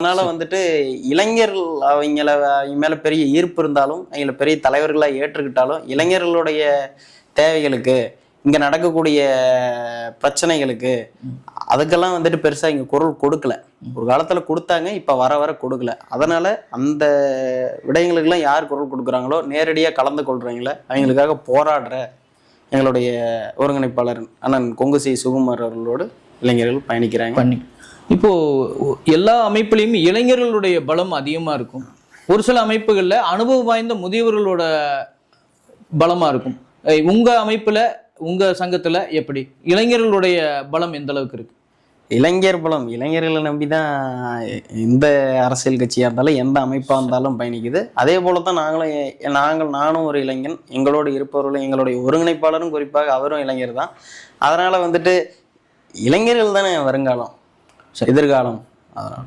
அதனால வந்துட்டு இளைஞர்கள் அவங்க மேல பெரிய ஈர்ப்பு இருந்தாலும், அவங்கள பெரிய தலைவர்களா ஏற்றுக்கிட்டாலும், இளைஞர்களுடைய தேவைகளுக்கு, இங்க நடக்கக்கூடிய பிரச்சனைகளுக்கு, அதுக்கெல்லாம் வந்துட்டு பெருசா இங்க குரல் கொடுக்கல. ஒரு காலத்துல கொடுத்தாங்க, இப்ப வர வர கொடுக்கல. அதனால அந்த விடயங்களுக்கெல்லாம் யார் குரல் கொடுக்குறாங்களோ, நேரடியா கலந்து கொள்றீங்கள, அவங்களுக்காக போராடுற எங்களுடைய ஒருங்கிணைப்பாளர் அண்ணன் கொங்குசி சுகுமார் அவர்களோடு இளைஞர்கள் பயணிக்கிறாங்க. இப்போ எல்லா அமைப்புலையும் இளைஞர்களுடைய பலம் அதிகமா இருக்கும். ஒரு சில அமைப்புகள்ல அனுபவம் வாய்ந்த முதியவர்களோட பலமா இருக்கும். உங்க அமைப்புல, உங்க சங்கத்துல எப்படி இளைஞர்களுடைய பலம் எந்த அளவுக்கு இருக்கு? இளைஞர் பலம் இளைஞர்களை நம்பிதான் எந்த அரசியல் கட்சியா இருந்தாலும், எந்த அமைப்பா இருந்தாலும் பயணிக்குது. அதே போலதான் நானும் ஒரு இளைஞன், எங்களோடு இருப்பவர்களும், எங்களுடைய ஒருங்கிணைப்பாளரும் குறிப்பாக அவரும் இளைஞர் தான். அதனால வந்துட்டு இளைஞர்கள் தானே வருங்காலம், எதிர்காலம். அதனால